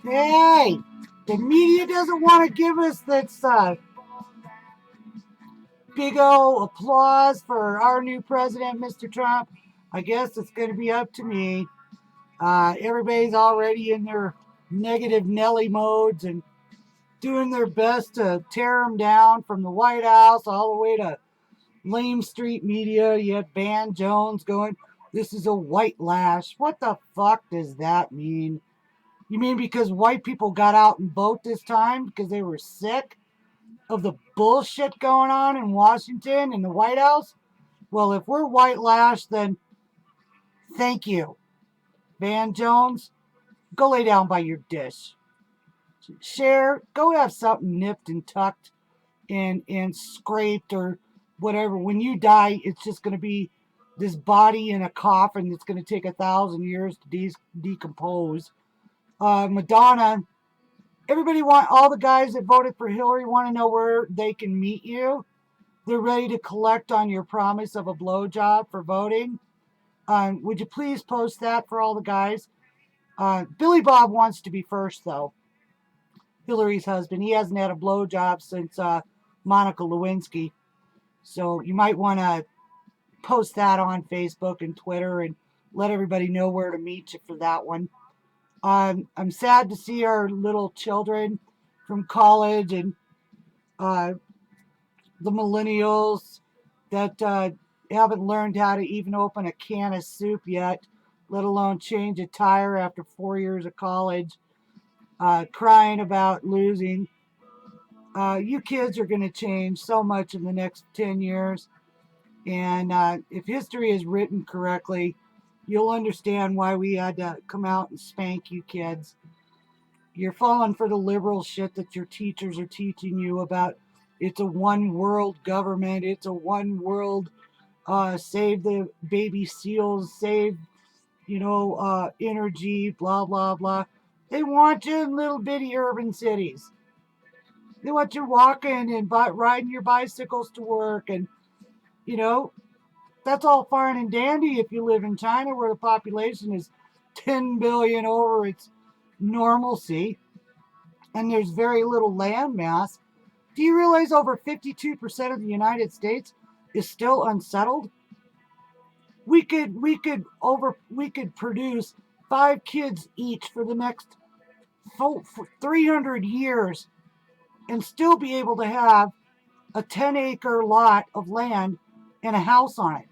Hey, the media doesn't want to give us this big O applause for our new president, Mr. Trump. I guess it's going to be up to me. Everybody's already in their negative Nelly modes and doing their best to tear him down from the White House all the way to lame street media. You had Van Jones going, "This is a white lash." What the fuck does that mean? You mean because white people got out and vote this time because they were sick of the bullshit going on in Washington and the White House? Well, if we're white lash, then thank you. Van Jones, go lay down by your dish. Cher, go have something nipped and tucked and scraped or whatever. When you die, it's just going to be this body in a coffin that's going to take 1,000 years to decompose. Madonna, everybody all the guys that voted for Hillary want to know where they can meet you. They're ready to collect on your promise of a blowjob for voting. Would you please post that for all the guys? Billy Bob wants to be first, though. Hillary's husband. He hasn't had a blowjob since Monica Lewinsky. So you might want to post that on Facebook and Twitter and let everybody know where to meet you for that one. I'm sad to see our little children from college and uh, the millennials that haven't learned how to even open a can of soup yet, let alone change a tire after 4 years of college, crying about losing. You kids are going to change so much in the next 10 years. And if history is written correctly, you'll understand why we had to come out and spank you kids. You're falling for the liberal shit that your teachers are teaching you about. It's a one world government. It's a one world save the baby seals, save, energy, blah, blah, blah. They want you in little bitty urban cities. They want you walking and riding your bicycles to work. And, you know, that's all fine and dandy if you live in China where the population is 10 billion over its normalcy and there's very little land mass. Do you realize over 52% of the United States is still unsettled? We could produce 5 kids each for the next 300 years and still be able to have a 10-acre lot of land and a house on it.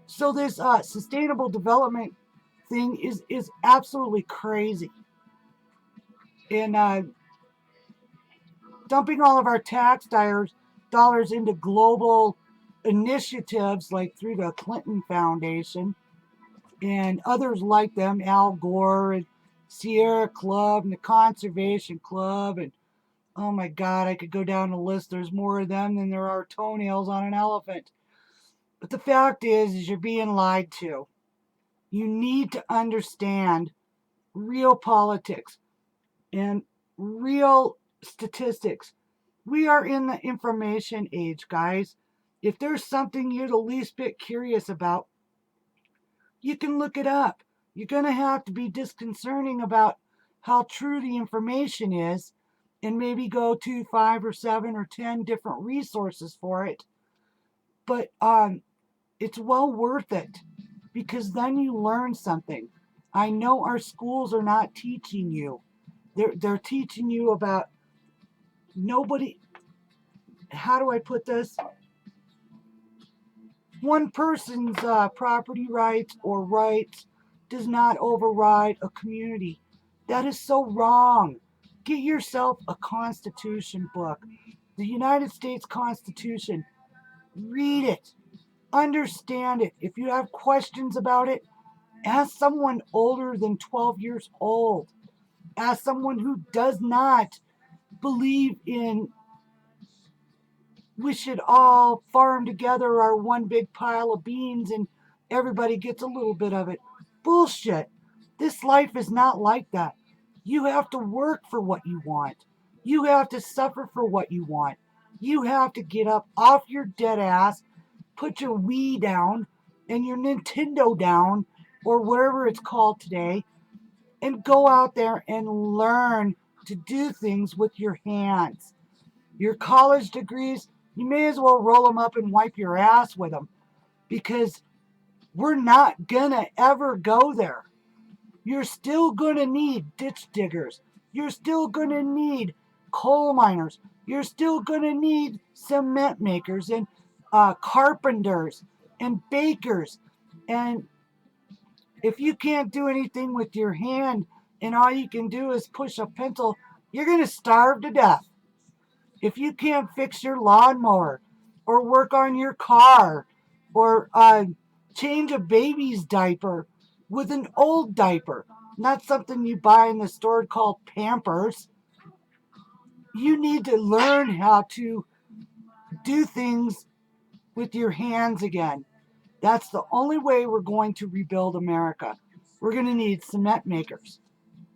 So this sustainable development thing is absolutely crazy. And dumping all of our tax dollars into global initiatives like through the Clinton Foundation and others like them, Al Gore and Sierra Club and the Conservation Club, and oh my God, I could go down the list. There's more of them than there are toenails on an elephant. But the fact is you're being lied to. You need to understand real politics and real statistics. We are in the information age, guys. If there's something you're the least bit curious about, you can look it up. You're going to have to be disconcerting about how true the information is and maybe go to 5 or 7 or 10 different resources for it. But it's well worth it because then you learn something. I know our schools are not teaching you. They're teaching you about nobody. How do I put this? One person's property rights or rights does not override a community. That is so wrong. Get yourself a Constitution book. The United States Constitution. Read it. Understand it. If you have questions about it, ask someone older than 12 years old. Ask someone who does not believe in we should all farm together our one big pile of beans and everybody gets a little bit of it. Bullshit. This life is not like that. You have to work for what you want. You have to suffer for what you want. You have to get up off your dead ass, put your Wii down and your Nintendo down, or whatever it's called today, and go out there and learn to do things with your hands. Your college degrees, you may as well roll them up and wipe your ass with them, because we're not gonna ever go there. You're still gonna need ditch diggers. You're still gonna need coal miners. You're still gonna need cement makers and carpenters and bakers. And if you can't do anything with your hand and all you can do is push a pencil, you're gonna starve to death. If you can't fix your lawnmower or work on your car or change a baby's diaper with an old diaper, not something you buy in the store called Pampers, you need to learn how to do things with your hands again. That's the only way we're going to rebuild America. We're going to need cement makers.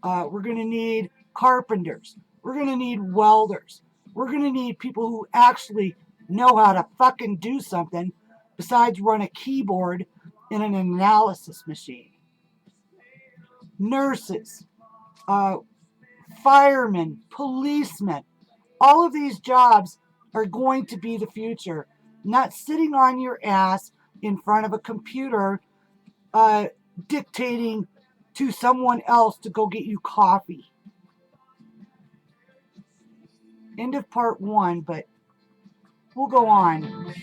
We're going to need carpenters. We're going to need welders. We're going to need people who actually know how to fucking do something besides run a keyboard in an analysis machine. Nurses, firemen, policemen, all of these jobs are going to be the future. Not sitting on your ass in front of a computer dictating to someone else to go get you coffee. End of part 1, but we'll go on.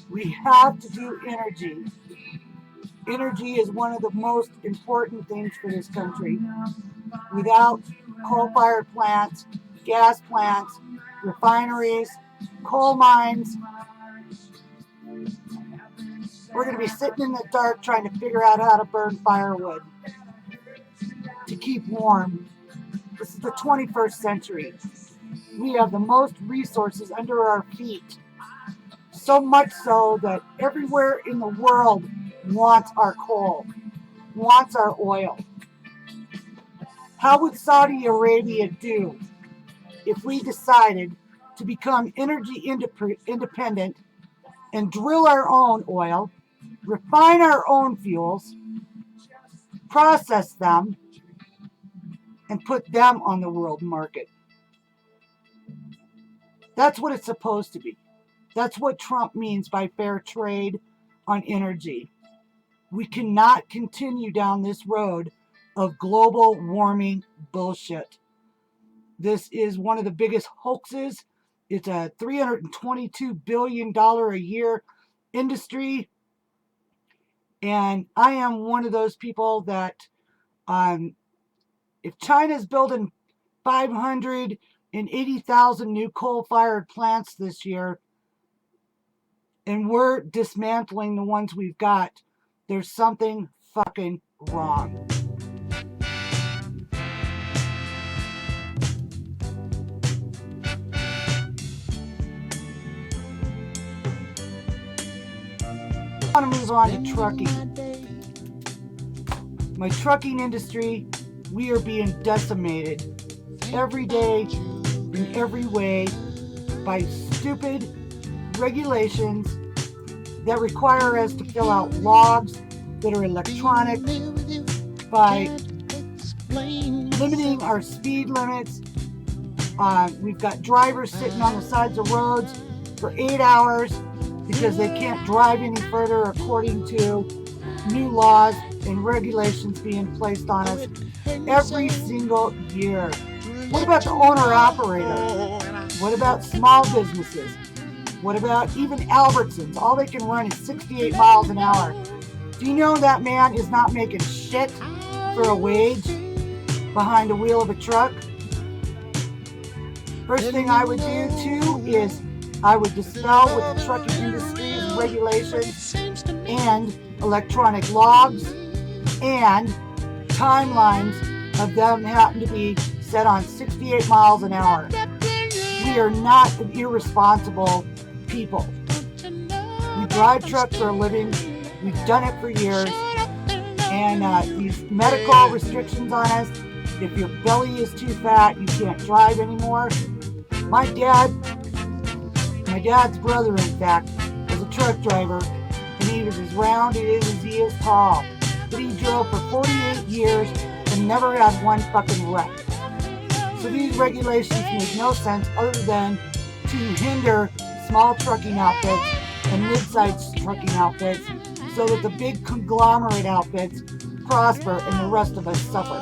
We have to do energy. Energy is one of the most important things for this country. Without coal-fired plants, gas plants, refineries, coal mines, we're going to be sitting in the dark trying to figure out how to burn firewood to keep warm. This is the 21st century. We have the most resources under our feet. So much so that everywhere in the world wants our coal, wants our oil. How would Saudi Arabia do if we decided to become energy independent and drill our own oil, refine our own fuels, process them, and put them on the world market? That's what it's supposed to be. That's what Trump means by fair trade on energy. We cannot continue down this road of global warming bullshit. This is one of the biggest hoaxes. It's a $322 billion a year industry. And I am one of those people that if China's building 580,000 new coal-fired plants this year, and we're dismantling the ones we've got, there's something fucking wrong. I want to move on to trucking. My trucking industry, we are being decimated every day in every way by stupid regulations that require us to fill out logs that are electronic, by limiting our speed limits. We've got drivers sitting on the sides of roads for 8 hours because they can't drive any further according to new laws and regulations being placed on us every single year. What about the owner-operator? What about small businesses? What about even Albertsons? All they can run is 68 miles an hour. Do you know that man is not making shit for a wage behind the wheel of a truck? First thing I would do too is I would dispel with the trucking industry's regulations and electronic logs and timelines of them happen to be set on 68 miles an hour. We are not irresponsible people. We drive trucks for a living. We've done it for years. And these medical restrictions on us, if your belly is too fat, you can't drive anymore. My dad's brother, in fact, was a truck driver, and he was as round as he is tall. But he drove for 48 years and never had one fucking wreck. So these regulations make no sense other than to hinder small trucking outfits and mid-sized trucking outfits so that the big conglomerate outfits prosper and the rest of us suffer.